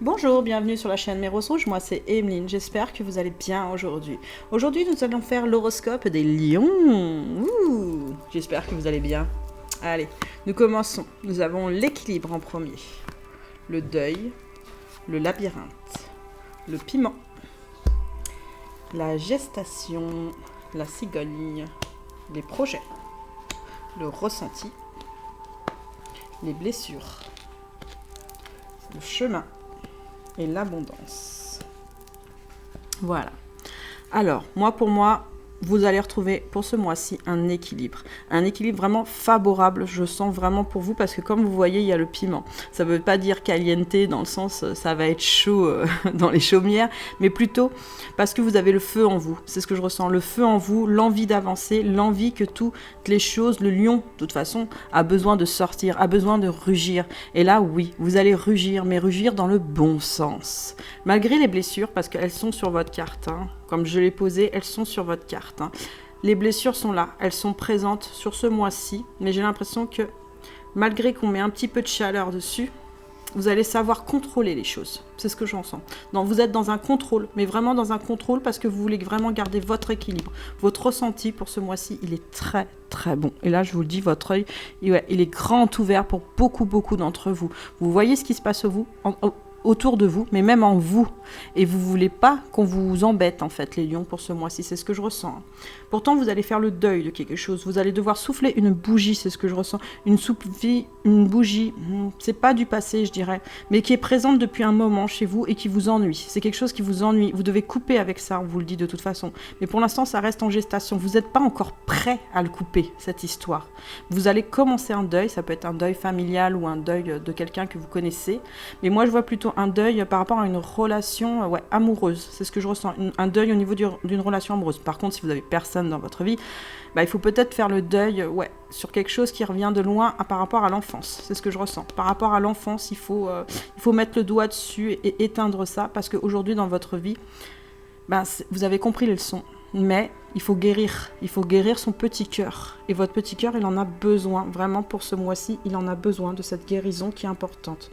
Bonjour, bienvenue sur la chaîne Mes Roses Rouges, moi c'est Emeline, j'espère que vous allez bien aujourd'hui. Aujourd'hui nous allons faire l'horoscope des lions. J'espère que vous allez bien. Allez, nous commençons. Nous avons l'équilibre en premier, le deuil, le labyrinthe, le piment, la gestation, la cigogne, les projets, le ressenti, les blessures, le chemin et l'abondance. Voilà. Alors, pour moi, vous allez retrouver pour ce mois-ci un équilibre. Un équilibre vraiment favorable, je sens vraiment pour vous, parce que comme vous voyez, il y a le piment. Ça ne veut pas dire caliente dans le sens ça va être chaud dans les chaumières, mais plutôt parce que vous avez le feu en vous. C'est ce que je ressens, le feu en vous, l'envie d'avancer, l'envie que toutes les choses, le lion, de toute façon, a besoin de sortir, a besoin de rugir. Et là, oui, vous allez rugir, mais rugir dans le bon sens. Malgré les blessures, parce qu'elles sont sur votre carte, hein. Comme je l'ai posé, elles sont sur votre carte. Hein. Les blessures sont là, elles sont présentes sur ce mois-ci, mais j'ai l'impression que malgré qu'on met un petit peu de chaleur dessus, vous allez savoir contrôler les choses. C'est ce que j'en sens. Donc vous êtes dans un contrôle, mais vraiment dans un contrôle parce que vous voulez vraiment garder votre équilibre. Votre ressenti pour ce mois-ci, il est très très bon. Et là, je vous le dis, votre œil, il est grand ouvert pour beaucoup d'entre vous. Vous voyez ce qui se passe autour de vous, mais même en vous. Et vous voulez pas qu'on vous embête, en fait, les lions, pour ce mois-ci. C'est ce que je ressens. Pourtant, vous allez faire le deuil de quelque chose. Vous allez devoir souffler une bougie, c'est ce que je ressens. Une bougie, c'est pas du passé, je dirais, mais qui est présente depuis un moment chez vous et qui vous ennuie. C'est quelque chose qui vous ennuie. Vous devez couper avec ça, on vous le dit de toute façon. Mais pour l'instant, ça reste en gestation. Vous n'êtes pas encore prêt à le couper, cette histoire. Vous allez commencer un deuil. Ça peut être un deuil familial ou un deuil de quelqu'un que vous connaissez. Mais moi, je vois plutôt un deuil par rapport à une relation amoureuse. C'est ce que je ressens. Un deuil au niveau d'une relation amoureuse. Par contre, si vous avez personne dans votre vie, il faut peut-être faire le deuil sur quelque chose qui revient de loin par rapport à l'enfance. C'est ce que je ressens. Par rapport à l'enfance, il faut mettre le doigt dessus et éteindre ça, parce qu'aujourd'hui, dans votre vie, vous avez compris les leçons. Mais il faut guérir son petit cœur. Et votre petit cœur, il en a besoin, vraiment pour ce mois-ci, il en a besoin de cette guérison qui est importante.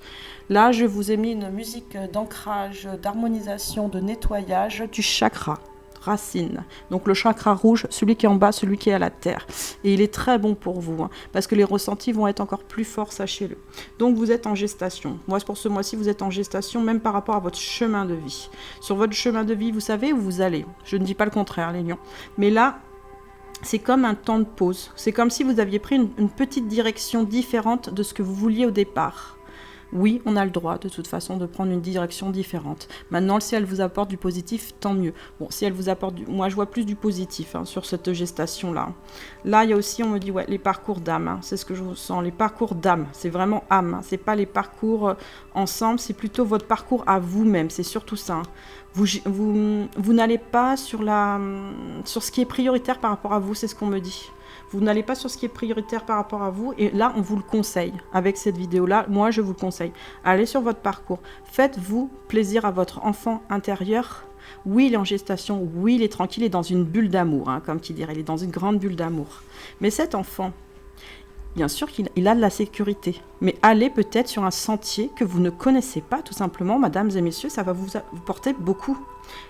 Là, je vous ai mis une musique d'ancrage, d'harmonisation, de nettoyage du chakra racine. Donc le chakra rouge, celui qui est en bas, celui qui est à la terre. Et il est très bon pour vous, parce que les ressentis vont être encore plus forts, sachez-le. Donc vous êtes en gestation. Moi, pour ce mois-ci, vous êtes en gestation, même par rapport à votre chemin de vie. Sur votre chemin de vie, vous savez où vous allez. Je ne dis pas le contraire, les lions. Mais là, c'est comme un temps de pause. C'est comme si vous aviez pris une petite direction différente de ce que vous vouliez au départ. Oui, on a le droit de toute façon de prendre une direction différente. Maintenant, si elle vous apporte du positif, tant mieux. Bon, si elle vous apporte moi je vois plus du positif sur cette gestation-là. Là, il y a aussi, on me dit, les parcours d'âme. C'est ce que je sens, les parcours d'âme. C'est vraiment âme. C'est pas les parcours ensemble, c'est plutôt votre parcours à vous-même. C'est surtout ça. Vous n'allez pas sur ce qui est prioritaire par rapport à vous, c'est ce qu'on me dit. Vous n'allez pas sur ce qui est prioritaire par rapport à vous. Et là, on vous le conseille. Avec cette vidéo-là, moi, je vous le conseille. Allez sur votre parcours. Faites-vous plaisir à votre enfant intérieur. Oui, il est en gestation. Oui, il est tranquille. Il est dans une bulle d'amour, comme qui dirait. Il est dans une grande bulle d'amour. Mais cet enfant, bien sûr qu'il a de la sécurité. Mais allez peut-être sur un sentier que vous ne connaissez pas, tout simplement, mesdames et messieurs. Ça va vous porter beaucoup.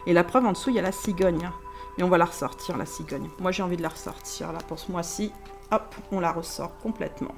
Et la preuve, en dessous, il y a la cigogne. Et on va la ressortir, la cigogne. Moi, j'ai envie de la ressortir, là, pour ce mois-ci. Hop, on la ressort complètement.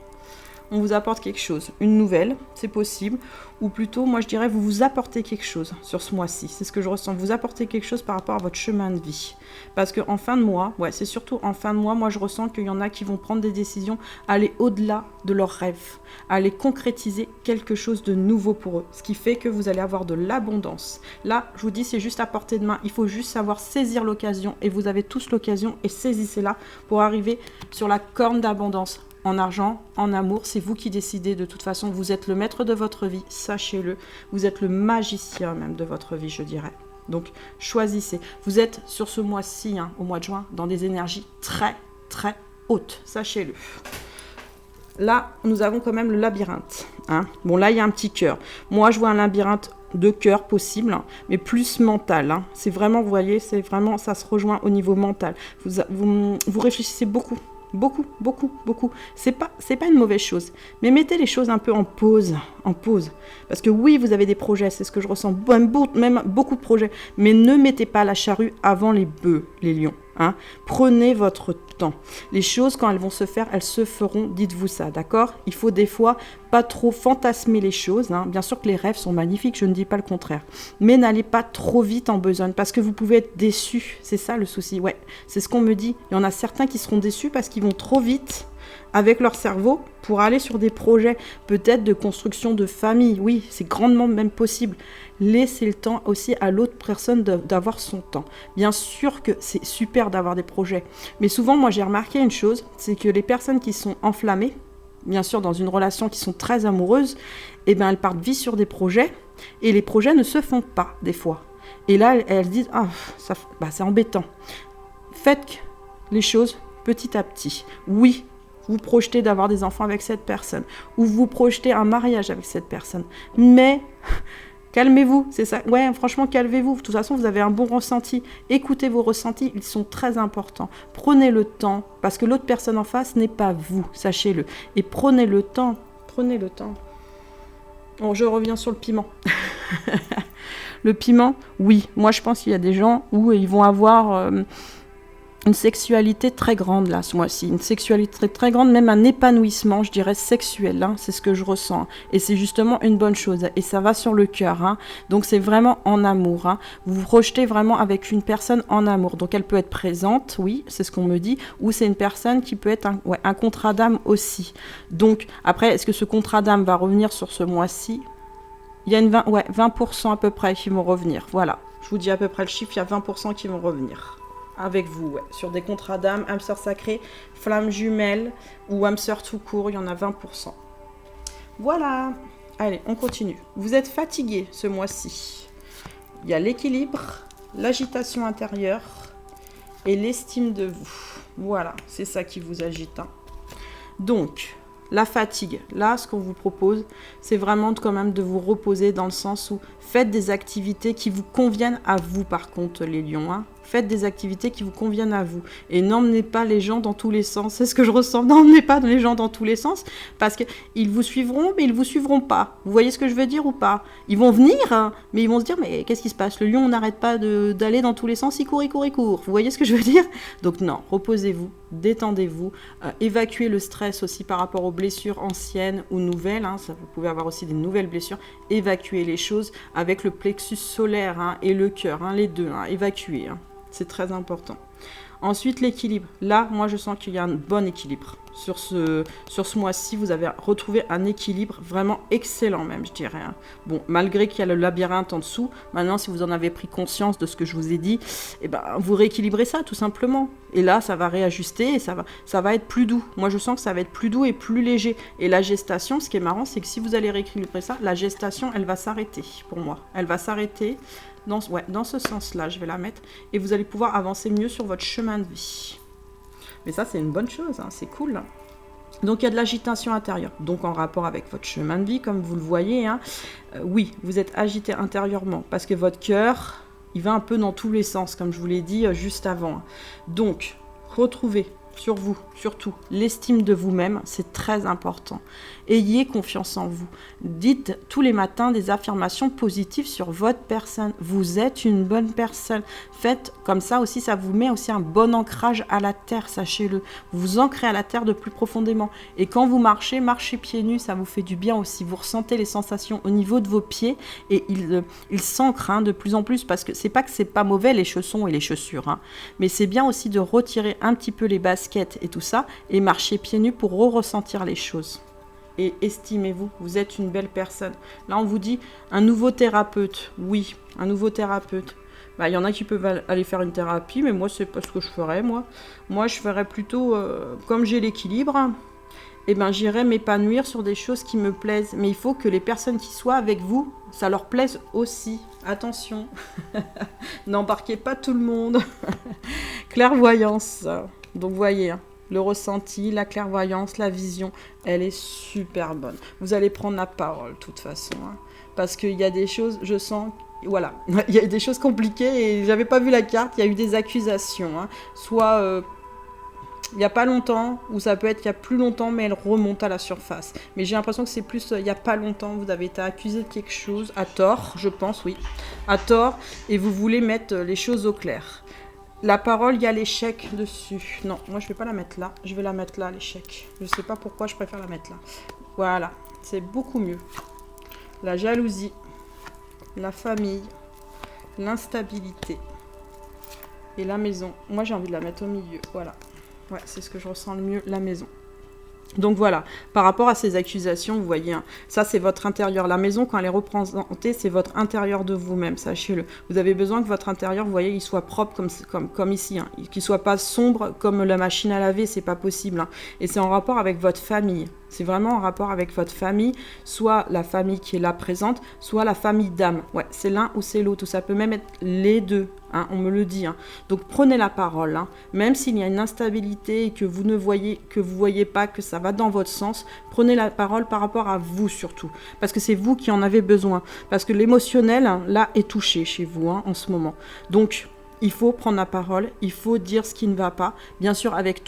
On vous apporte quelque chose, une nouvelle, c'est possible. Ou plutôt, moi, je dirais, vous vous apportez quelque chose sur ce mois-ci. C'est ce que je ressens. Vous apportez quelque chose par rapport à votre chemin de vie. Parce qu'en fin de mois, c'est surtout en fin de mois, moi, je ressens qu'il y en a qui vont prendre des décisions, aller au-delà de leurs rêves, aller concrétiser quelque chose de nouveau pour eux. Ce qui fait que vous allez avoir de l'abondance. Là, je vous dis, c'est juste à portée de main. Il faut juste savoir saisir l'occasion. Et vous avez tous l'occasion et saisissez-la pour arriver sur la corne d'abondance. En argent, en amour, c'est vous qui décidez. De toute façon, vous êtes le maître de votre vie, sachez-le. Vous êtes le magicien même de votre vie, je dirais. Donc, choisissez. Vous êtes sur ce mois-ci, au mois de juin, dans des énergies très, très hautes, sachez-le. Là, nous avons quand même le labyrinthe. Bon, là, il y a un petit cœur. Moi, je vois un labyrinthe de cœur possible, mais plus mental. C'est vraiment, vous voyez, c'est vraiment, ça se rejoint au niveau mental. Vous réfléchissez beaucoup. Beaucoup, beaucoup, beaucoup. C'est pas une mauvaise chose. Mais mettez les choses un peu en pause. Parce que oui, vous avez des projets, c'est ce que je ressens. Même beaucoup de projets. Mais ne mettez pas la charrue avant les bœufs, les lions. Hein. Prenez votre temps. Les choses, quand elles vont se faire, elles se feront. Dites-vous ça, d'accord? Il faut des fois pas trop fantasmer les choses. Hein. Bien sûr que les rêves sont magnifiques, je ne dis pas le contraire. Mais n'allez pas trop vite en besogne parce que vous pouvez être déçus. C'est ça le souci. Ouais, c'est ce qu'on me dit. Il y en a certains qui seront déçus parce qu'ils vont trop vite avec leur cerveau pour aller sur des projets peut-être de construction de famille. Oui, c'est grandement même possible. Laissez le temps aussi à l'autre personne d'avoir son temps. Bien sûr que c'est super d'avoir des projets. Mais souvent, moi, j'ai remarqué une chose, c'est que les personnes qui sont enflammées, bien sûr, dans une relation qui sont très amoureuses, eh ben, elles partent vite sur des projets et les projets ne se font pas, des fois. Et là, elles disent « Ah, c'est embêtant ». Faites les choses petit à petit. Oui, vous projetez d'avoir des enfants avec cette personne ou vous projetez un mariage avec cette personne. Mais calmez-vous, c'est ça. Ouais, franchement, calmez-vous. De toute façon, vous avez un bon ressenti. Écoutez vos ressentis, ils sont très importants. Prenez le temps, parce que l'autre personne en face n'est pas vous, sachez-le. Et prenez le temps. Prenez le temps. Bon, je reviens sur le piment. Le piment, oui. Moi, je pense qu'il y a des gens où ils vont avoir une sexualité très grande, là, ce mois-ci. Une sexualité très grande, même un épanouissement, je dirais, sexuel. Hein, c'est ce que je ressens. Et c'est justement une bonne chose. Et ça va sur le cœur. Hein. Donc, c'est vraiment en amour. Hein. Vous vous projetez vraiment avec une personne en amour. Donc, elle peut être présente, oui, c'est ce qu'on me dit. Ou c'est une personne qui peut être un contrat d'âme aussi. Donc, après, est-ce que ce contrat d'âme va revenir sur ce mois-ci ? Il y a 20% à peu près qui vont revenir. Voilà. Je vous dis à peu près le chiffre, il y a 20% qui vont revenir. Avec vous, ouais. Sur des contrats d'âme, âme sœur sacrée, flamme jumelle ou âme sœur tout court, il y en a 20%. Voilà. Allez, on continue. Vous êtes fatigué ce mois-ci. Il y a l'équilibre, l'agitation intérieure et l'estime de vous. Voilà, c'est ça qui vous agite. Hein. Donc, la fatigue, là, ce qu'on vous propose, c'est vraiment quand même de vous reposer dans le sens où faites des activités qui vous conviennent à vous, par contre, les lions. Hein. Faites des activités qui vous conviennent à vous. Et n'emmenez pas les gens dans tous les sens. C'est ce que je ressens. N'emmenez pas les gens dans tous les sens. Parce qu'ils vous suivront, mais ils ne vous suivront pas. Vous voyez ce que je veux dire ou pas? Ils vont venir, hein, mais ils vont se dire, mais qu'est-ce qui se passe? Le lion, on n'arrête pas d'aller dans tous les sens. Il court, il court, il court. Vous voyez ce que je veux dire? Donc non, reposez-vous, détendez-vous. Évacuez le stress aussi par rapport aux blessures anciennes ou nouvelles. Hein, ça, vous pouvez avoir aussi des nouvelles blessures. Évacuez les choses avec le plexus solaire hein, et le cœur. Hein, les deux, hein, évacuez. Hein. C'est très important. Ensuite, l'équilibre. Là, moi, je sens qu'il y a un bon équilibre. Sur ce mois-ci, vous avez retrouvé un équilibre vraiment excellent même, je dirais. Hein. Bon, malgré qu'il y a le labyrinthe en dessous, maintenant, si vous en avez pris conscience de ce que je vous ai dit, eh ben, vous rééquilibrez ça, tout simplement. Et là, ça va réajuster et ça va être plus doux. Moi, je sens que ça va être plus doux et plus léger. Et la gestation, ce qui est marrant, c'est que si vous allez rééquilibrer ça, la gestation, elle va s'arrêter, pour moi. Elle va s'arrêter. Dans ce sens-là, je vais la mettre. Et vous allez pouvoir avancer mieux sur votre chemin de vie. Mais ça, c'est une bonne chose, hein, c'est cool. Donc, il y a de l'agitation intérieure. Donc, en rapport avec votre chemin de vie, comme vous le voyez. Hein, oui, vous êtes agité intérieurement. Parce que votre cœur, il va un peu dans tous les sens, comme je vous l'ai dit juste avant. Donc, retrouvez sur vous, surtout, l'estime de vous-même, c'est très important. Ayez confiance en vous. Dites tous les matins des affirmations positives sur votre personne. Vous êtes une bonne personne. Faites comme ça aussi, ça vous met aussi un bon ancrage à la terre, sachez-le. Vous vous ancrez à la terre de plus profondément. Et quand vous marchez pieds nus, ça vous fait du bien aussi. Vous ressentez les sensations au niveau de vos pieds et ils s'ancrent hein, de plus en plus parce que c'est pas mauvais les chaussons et les chaussures. Hein, mais c'est bien aussi de retirer un petit peu les baskets et tout ça et marcher pieds nus pour ressentir les choses. Et estimez-vous, vous êtes une belle personne. Là, on vous dit un nouveau thérapeute. Oui, un nouveau thérapeute. Bah, y en a qui peuvent aller faire une thérapie, mais moi, c'est pas ce que je ferais, moi. Moi, je ferais plutôt, comme j'ai l'équilibre, eh ben, j'irais m'épanouir sur des choses qui me plaisent. Mais il faut que les personnes qui soient avec vous, ça leur plaise aussi. Attention, n'embarquez pas tout le monde. Clairvoyance. Donc, voyez, hein. Le ressenti, la clairvoyance, la vision, elle est super bonne. Vous allez prendre la parole, de toute façon. Hein, parce qu'il y a des choses, je sens, voilà, il y a des choses compliquées et j'avais pas vu la carte, il y a eu des accusations. Hein, soit il n'y a pas longtemps, ou ça peut être il y a plus longtemps, mais elle remonte à la surface. Mais j'ai l'impression que c'est plus il n'y a pas longtemps, vous avez été accusé de quelque chose, à tort, je pense, oui, à tort, et vous voulez mettre les choses au clair. La parole, il y a l'échec dessus. Non, moi je ne vais pas la mettre là, je vais la mettre là, l'échec. Je ne sais pas pourquoi je préfère la mettre là. Voilà, c'est beaucoup mieux. La jalousie, la famille, l'instabilité et la maison. Moi j'ai envie de la mettre au milieu, voilà. Ouais, c'est ce que je ressens le mieux, la maison. Donc voilà, par rapport à ces accusations, vous voyez, hein, ça c'est votre intérieur. La maison, quand elle est représentée, c'est votre intérieur de vous-même, sachez-le. Vous avez besoin que votre intérieur, vous voyez, il soit propre comme ici, hein, qu'il soit pas sombre comme la machine à laver, c'est pas possible. Hein. Et c'est en rapport avec votre famille. C'est vraiment en rapport avec votre famille, soit la famille qui est là présente, soit la famille d'âme. Ouais, c'est l'un ou c'est l'autre, ou ça peut même être les deux, hein, on me le dit. Hein. Donc prenez la parole, hein. Même s'il y a une instabilité et que vous ne voyez pas que ça va dans votre sens, prenez la parole par rapport à vous surtout, parce que c'est vous qui en avez besoin, parce que l'émotionnel, hein, là, est touché chez vous, hein, en ce moment. Donc il faut prendre la parole, il faut dire ce qui ne va pas, bien sûr avec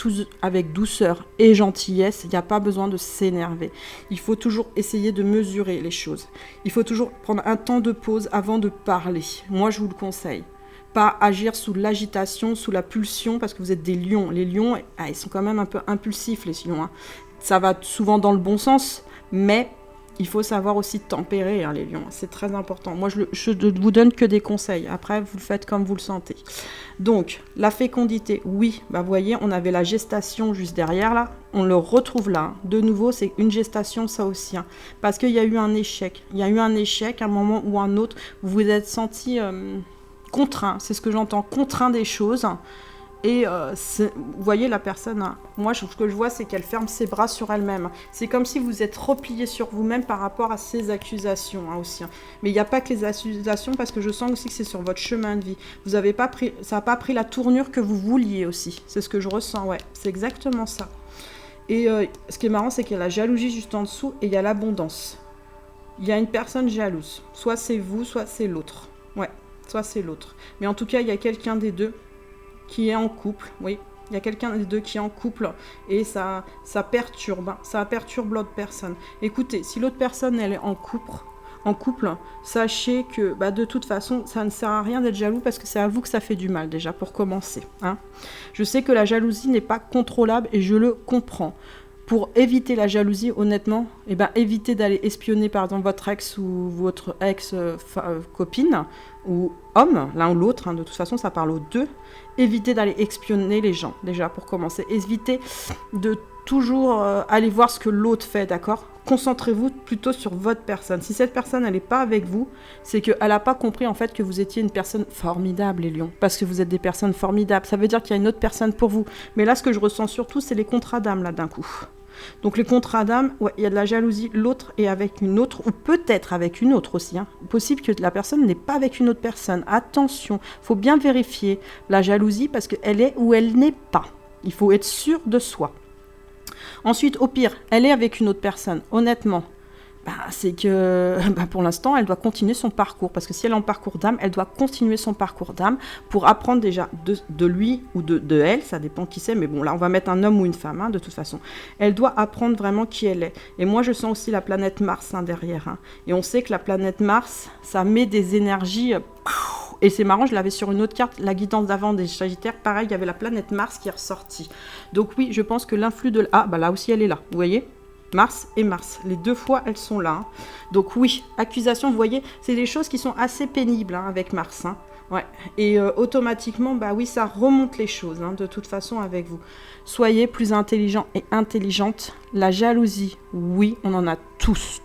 douceur et gentillesse, il n'y a pas besoin de s'énerver. Il faut toujours essayer de mesurer les choses. Il faut toujours prendre un temps de pause avant de parler. Moi, je vous le conseille. Pas agir sous l'agitation, sous la pulsion, parce que vous êtes des lions. Les lions, ils sont quand même un peu impulsifs, les lions. Hein. Ça va souvent dans le bon sens, mais il faut savoir aussi tempérer, hein, les lions. C'est très important. Moi, je ne vous donne que des conseils. Après, vous le faites comme vous le sentez. Donc, la fécondité, oui. Bah, vous voyez, on avait la gestation juste derrière, là. On le retrouve là. Hein. De nouveau, c'est une gestation, ça aussi. Hein. Parce qu'il y a eu un échec. Il y a eu un échec, à un moment ou un autre. Vous vous êtes senti contraint. C'est ce que j'entends. Contraint des choses. Et vous voyez la personne, hein, moi ce que je vois c'est qu'elle ferme ses bras sur elle-même. C'est comme si vous êtes replié sur vous-même par rapport à ces accusations, hein, aussi. Hein. Mais il n'y a pas que les accusations parce que je sens aussi que c'est sur votre chemin de vie. Vous avez pas pris, ça n'a pas pris la tournure que vous vouliez aussi. C'est ce que je ressens, ouais. C'est exactement ça. Et ce qui est marrant c'est qu'il y a la jalousie juste en dessous et il y a l'abondance. Il y a une personne jalouse. Soit c'est vous, soit c'est l'autre. Ouais, soit c'est l'autre. Mais en tout cas il y a quelqu'un des deux qui est en couple, oui, il y a quelqu'un des deux qui est en couple et ça perturbe, hein, ça perturbe l'autre personne. Écoutez, si l'autre personne elle est en couple, sachez que bah, de toute façon, ça ne sert à rien d'être jaloux parce que c'est à vous que ça fait du mal déjà pour commencer. Hein. Je sais que la jalousie n'est pas contrôlable et je le comprends. Pour éviter la jalousie, honnêtement, évitez d'aller espionner par exemple votre ex ou votre ex-copine ou homme, l'un ou l'autre, hein, de toute façon ça parle aux deux. Évitez d'aller espionner les gens, déjà pour commencer. Évitez de toujours aller voir ce que l'autre fait, d'accord ? Concentrez-vous plutôt sur votre personne. Si cette personne, elle n'est pas avec vous, c'est qu'elle n'a pas compris en fait que vous étiez une personne formidable, les lions. Parce que vous êtes des personnes formidables. Ça veut dire qu'il y a une autre personne pour vous. Mais là, ce que je ressens surtout, c'est les contrats d'âme, là, d'un coup. Donc les contrats d'âme, ouais, il y a de la jalousie, l'autre est avec une autre, ou peut-être avec une autre aussi. Hein. Possible que la personne n'est pas avec une autre personne. Attention, il faut bien vérifier la jalousie parce qu'elle est ou elle n'est pas. Il faut être sûr de soi. Ensuite, au pire, elle est avec une autre personne, honnêtement. C'est que pour l'instant, elle doit continuer son parcours. Parce que si elle est en parcours d'âme, elle doit continuer son parcours d'âme pour apprendre déjà de lui ou de elle. Ça dépend qui c'est. Mais bon, là, on va mettre un homme ou une femme, hein, de toute façon. Elle doit apprendre vraiment qui elle est. Et moi, je sens aussi la planète Mars derrière. Hein. Et on sait que la planète Mars, ça met des énergies... Et c'est marrant, je l'avais sur une autre carte, la guidance d'avant des Sagittaires. Pareil, il y avait la planète Mars qui est ressortie. Donc oui, je pense que l'influx de... là aussi, elle est là. Vous voyez ? Mars et Mars, les deux fois elles sont là. Hein. Donc oui, accusation, vous voyez, c'est des choses qui sont assez pénibles avec Mars. Hein. Ouais. Et automatiquement, oui, ça remonte les choses, de toute façon avec vous. Soyez plus intelligent et intelligente. La jalousie, oui, on en a tous.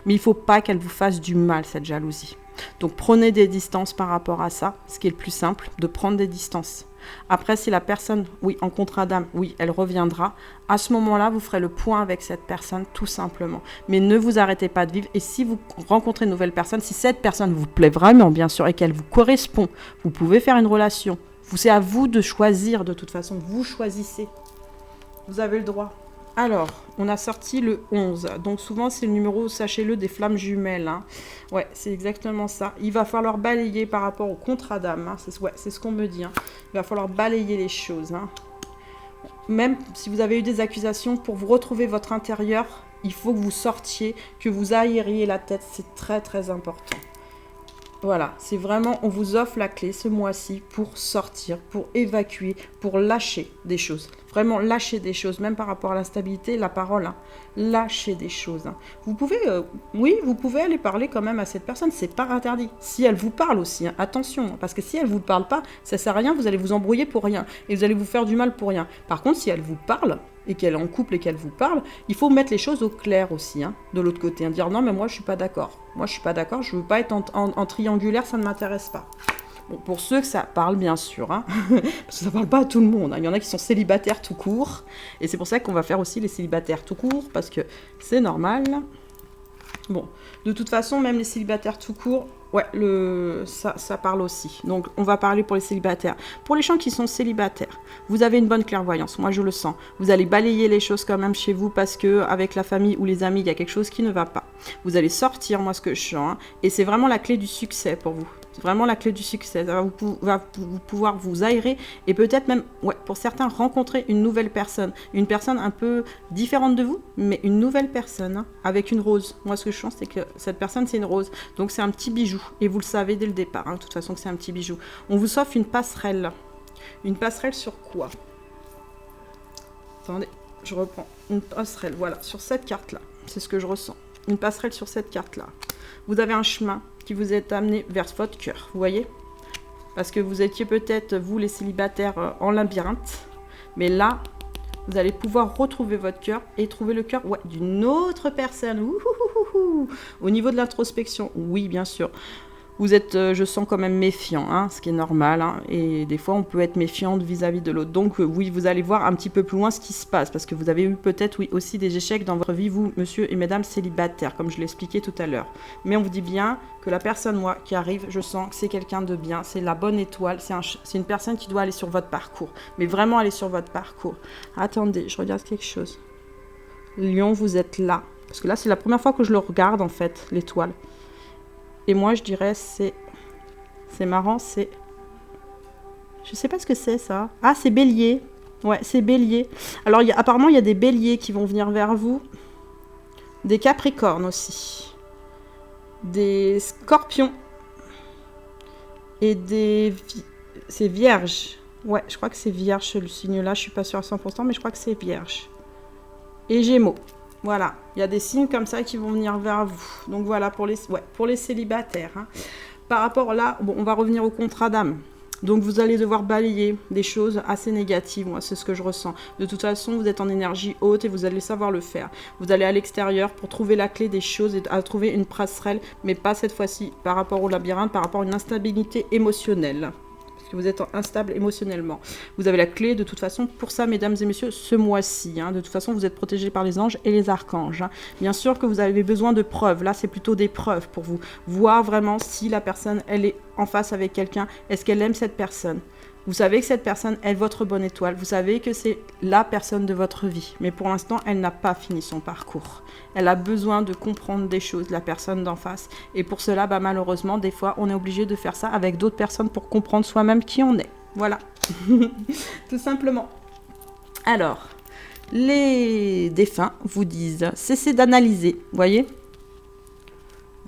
Mais il ne faut pas qu'elle vous fasse du mal, cette jalousie. Donc prenez des distances par rapport à ça, ce qui est le plus simple, de prendre des distances. Après, si la personne, oui, en contrat d'âme, oui, elle reviendra. À ce moment-là, vous ferez le point avec cette personne, tout simplement. Mais ne vous arrêtez pas de vivre. Et si vous rencontrez une nouvelle personne, si cette personne vous plaît vraiment, bien sûr, et qu'elle vous correspond, vous pouvez faire une relation. C'est à vous de choisir, de toute façon. Vous choisissez. Vous avez le droit. Alors, on a sorti le 11. Donc souvent, c'est le numéro, sachez-le, des flammes jumelles. Hein. Ouais, c'est exactement ça. Il va falloir balayer par rapport au contrat d'âme. Hein. C'est ce qu'on me dit. Hein. Il va falloir balayer les choses. Hein. même si vous avez eu des accusations, pour vous retrouver votre intérieur, il faut que vous sortiez, que vous aériez la tête. C'est très, très important. Voilà, c'est vraiment, on vous offre la clé ce mois-ci pour sortir, pour évacuer, pour lâcher des choses. Vraiment lâcher des choses, même par rapport à l'instabilité, la parole, hein. Lâcher des choses. Hein. Vous pouvez, oui, vous pouvez aller parler quand même à cette personne, c'est pas interdit. Si elle vous parle aussi, hein, attention, parce que si elle vous parle pas, ça sert à rien, vous allez vous embrouiller pour rien, et vous allez vous faire du mal pour rien. Par contre, si elle vous parle, et qu'elle est en couple et qu'elle vous parle, il faut mettre les choses au clair aussi, hein, de l'autre côté. Hein, dire non, mais moi, je suis pas d'accord. Moi, je suis pas d'accord, je veux pas être en triangulaire, ça ne m'intéresse pas. Bon, pour ceux que ça parle, bien sûr, hein, parce que ça parle pas à tout le monde. Hein. Il y en a qui sont célibataires tout court, et c'est pour ça qu'on va faire aussi les célibataires tout court, parce que c'est normal. Bon, de toute façon, même les célibataires tout court, ouais, ça parle aussi. Donc, on va parler pour les célibataires. Pour les gens qui sont célibataires, vous avez une bonne clairvoyance. Moi, je le sens. Vous allez balayer les choses quand même chez vous parce que avec la famille ou les amis, il y a quelque chose qui ne va pas. Vous allez sortir, moi, ce que je sens. Hein, et c'est vraiment la clé du succès pour vous. C'est vraiment la clé du succès. Ça va vous pouvoir vous aérer et peut-être même, ouais, pour certains, rencontrer une nouvelle personne. Une personne un peu différente de vous, mais une nouvelle personne hein, avec une rose. Moi, ce que je sens, c'est que cette personne, c'est une rose. Donc, c'est un petit bijou. Et vous le savez dès le départ, hein, de toute façon, que c'est un petit bijou. On vous offre une passerelle. Une passerelle sur quoi? Attendez, je reprends. Une passerelle, voilà, sur cette carte-là. C'est ce que je ressens. Une passerelle sur cette carte-là. Vous avez un chemin qui vous est amené vers votre cœur, vous voyez? Parce que vous étiez peut-être, vous les célibataires, en labyrinthe. Mais là, vous allez pouvoir retrouver votre cœur et trouver le cœur ouais, d'une autre personne. Ouhouhouhou. Au niveau de l'introspection, oui, bien sûr. Vous êtes, je sens quand même méfiant, hein, ce qui est normal. Hein, et des fois, on peut être méfiante vis-à-vis de l'autre. Donc, oui, vous allez voir un petit peu plus loin ce qui se passe. Parce que vous avez eu peut-être, oui, aussi des échecs dans votre vie, vous, monsieur et mesdames célibataires, comme je l'expliquais tout à l'heure. Mais on vous dit bien que la personne, moi, qui arrive, je sens que c'est quelqu'un de bien. C'est la bonne étoile. C'est une personne qui doit aller sur votre parcours. Mais vraiment aller sur votre parcours. Attendez, je regarde quelque chose. Lion, vous êtes là. Parce que là, c'est la première fois que je le regarde, en fait, l'étoile. Et moi, je dirais, c'est marrant, c'est... Je sais pas ce que c'est, ça. Ah, c'est bélier. Ouais, c'est bélier. Alors, apparemment, il y a des béliers qui vont venir vers vous. Des capricornes aussi. Des scorpions. Et des... C'est vierge. Ouais, je crois que c'est vierge, ce signe-là. Je suis pas sûre à 100%, mais je crois que c'est vierge. Et gémeaux. Voilà, il y a des signes comme ça qui vont venir vers vous. Donc voilà, pour les célibataires. Hein. Par rapport là, bon, on va revenir au contrat d'âme. Donc vous allez devoir balayer des choses assez négatives, moi c'est ce que je ressens. De toute façon, vous êtes en énergie haute et vous allez savoir le faire. Vous allez à l'extérieur pour trouver la clé des choses et à trouver une passerelle, mais pas cette fois-ci par rapport au labyrinthe, par rapport à une instabilité émotionnelle. Que vous êtes instable émotionnellement. Vous avez la clé de toute façon pour ça, mesdames et messieurs, ce mois-ci. Hein. De toute façon, vous êtes protégés par les anges et les archanges. Hein. Bien sûr que vous avez besoin de preuves. Là, c'est plutôt des preuves pour vous. Voir vraiment si la personne, elle est en face avec quelqu'un. Est-ce qu'elle aime cette personne? Vous savez que cette personne est votre bonne étoile. Vous savez que c'est la personne de votre vie. Mais pour l'instant, elle n'a pas fini son parcours. Elle a besoin de comprendre des choses, la personne d'en face. Et pour cela, bah, malheureusement, des fois, on est obligé de faire ça avec d'autres personnes pour comprendre soi-même qui on est. Voilà. Tout simplement. Alors, les défunts vous disent, cessez d'analyser. Vous voyez ?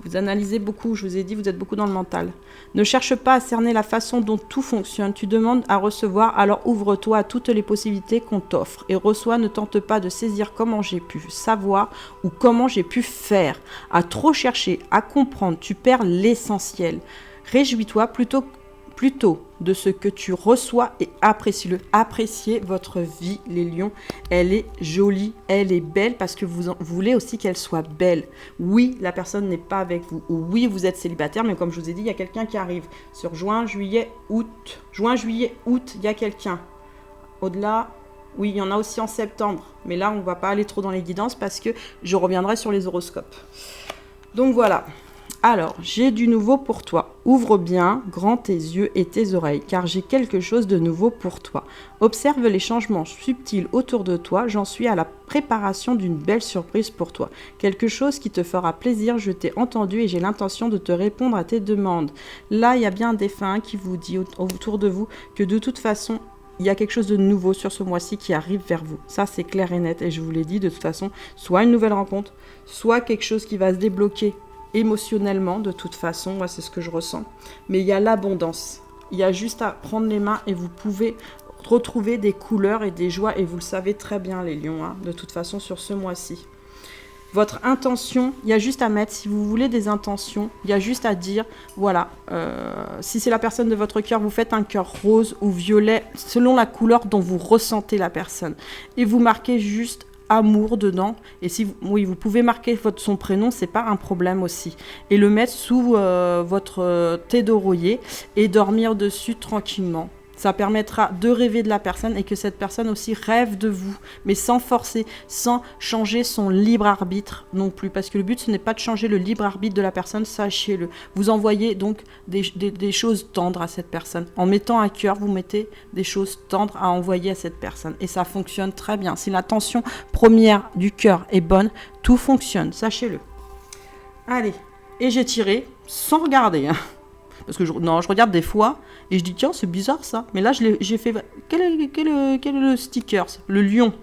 Vous analysez beaucoup, je vous ai dit, vous êtes beaucoup dans le mental. Ne cherche pas à cerner la façon dont tout fonctionne. Tu demandes à recevoir, alors ouvre-toi à toutes les possibilités qu'on t'offre. Et reçois, ne tente pas de saisir comment j'ai pu savoir ou comment j'ai pu faire. À trop chercher, à comprendre, tu perds l'essentiel. Réjouis-toi plutôt de ce que tu reçois et apprécie-le. Appréciez votre vie, les lions. Elle est jolie, elle est belle parce que vous voulez aussi qu'elle soit belle. Oui, la personne n'est pas avec vous. Oui, vous êtes célibataire, mais comme je vous ai dit, il y a quelqu'un qui arrive. Sur juin, juillet, août. Juin, juillet, août, il y a quelqu'un. Au-delà, oui, il y en a aussi en septembre. Mais là, on ne va pas aller trop dans les guidances parce que je reviendrai sur les horoscopes. Donc voilà. Alors, j'ai du nouveau pour toi. Ouvre bien grand tes yeux et tes oreilles, car j'ai quelque chose de nouveau pour toi. Observe les changements subtils autour de toi. J'en suis à la préparation d'une belle surprise pour toi. Quelque chose qui te fera plaisir. Je t'ai entendu et j'ai l'intention de te répondre à tes demandes. Là, il y a bien un défunt qui vous dit autour de vous que de toute façon, il y a quelque chose de nouveau sur ce mois-ci qui arrive vers vous. Ça, c'est clair et net. Et je vous l'ai dit, de toute façon, soit une nouvelle rencontre, soit quelque chose qui va se débloquer émotionnellement, de toute façon. Moi, c'est ce que je ressens. Mais il y a l'abondance. Il y a juste à prendre les mains et vous pouvez retrouver des couleurs et des joies. Et vous le savez très bien, les lions, hein, de toute façon, sur ce mois-ci. Votre intention, il y a juste à mettre, si vous voulez des intentions, il y a juste à dire, voilà, si c'est la personne de votre cœur, vous faites un cœur rose ou violet, selon la couleur dont vous ressentez la personne. Et vous marquez juste amour dedans. Et si oui, vous pouvez marquer son prénom, c'est pas un problème aussi. Et le mettre sous votre thé d'oreiller et dormir dessus tranquillement. Ça permettra de rêver de la personne et que cette personne aussi rêve de vous, mais sans forcer, sans changer son libre arbitre non plus. Parce que le but, ce n'est pas de changer le libre arbitre de la personne, sachez-le. Vous envoyez donc des choses tendres à cette personne. En mettant un cœur, vous mettez des choses tendres à envoyer à cette personne. Et ça fonctionne très bien. Si l'intention première du cœur est bonne, tout fonctionne, sachez-le. Allez, et j'ai tiré sans regarder, hein. Parce que je regarde des fois et je dis tiens, c'est bizarre ça. Mais là, j'ai fait quel est le sticker? Le lion.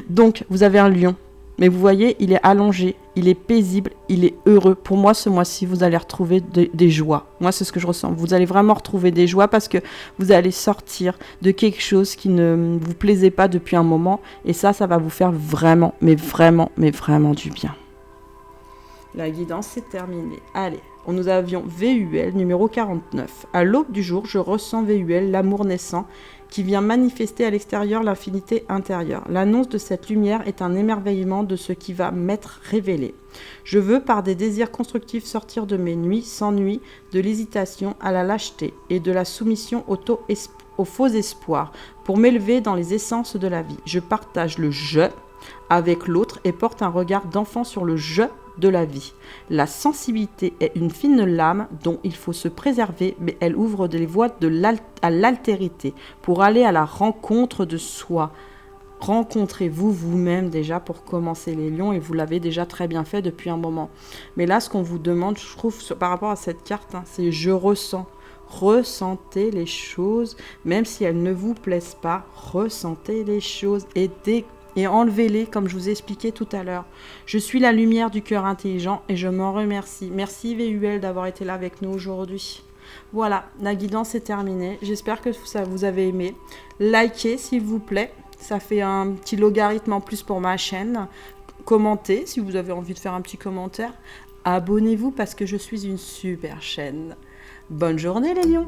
Donc, vous avez un lion. Mais vous voyez, il est allongé, il est paisible, il est heureux. Pour moi, ce mois-ci, vous allez retrouver des joies. Moi, c'est ce que je ressens. Vous allez vraiment retrouver des joies parce que vous allez sortir de quelque chose qui ne vous plaisait pas depuis un moment. Et ça va vous faire vraiment, mais vraiment du bien. La guidance, c'est terminé. Allez, nous avions VUL numéro 49. À l'aube du jour, je ressens VUL, l'amour naissant, qui vient manifester à l'extérieur l'infinité intérieure. L'annonce de cette lumière est un émerveillement de ce qui va m'être révélé. Je veux, par des désirs constructifs, sortir de mes nuits sans nuit, de l'hésitation à la lâcheté et de la soumission au faux espoir, pour m'élever dans les essences de la vie. Je partage le « je » avec l'autre et porte un regard d'enfant sur le « je » de la vie. La sensibilité est une fine lame dont il faut se préserver, mais elle ouvre des voies à l'altérité pour aller à la rencontre de soi. Rencontrez-vous vous-même déjà pour commencer, les lions, et vous l'avez déjà très bien fait depuis un moment. Mais là, ce qu'on vous demande, je trouve, par rapport à cette carte, hein, c'est « je ressens ». Ressentez les choses, même si elles ne vous plaisent pas, ressentez les choses et enlevez-les comme je vous ai expliqué tout à l'heure. Je suis la lumière du cœur intelligent et je m'en remercie. Merci VUL d'avoir été là avec nous aujourd'hui. Voilà, la guidance est terminée. J'espère que ça vous avez aimé. Likez s'il vous plaît, ça fait un petit logarithme en plus pour ma chaîne. Commentez si vous avez envie de faire un petit commentaire. Abonnez-vous parce que je suis une super chaîne. Bonne journée les lions!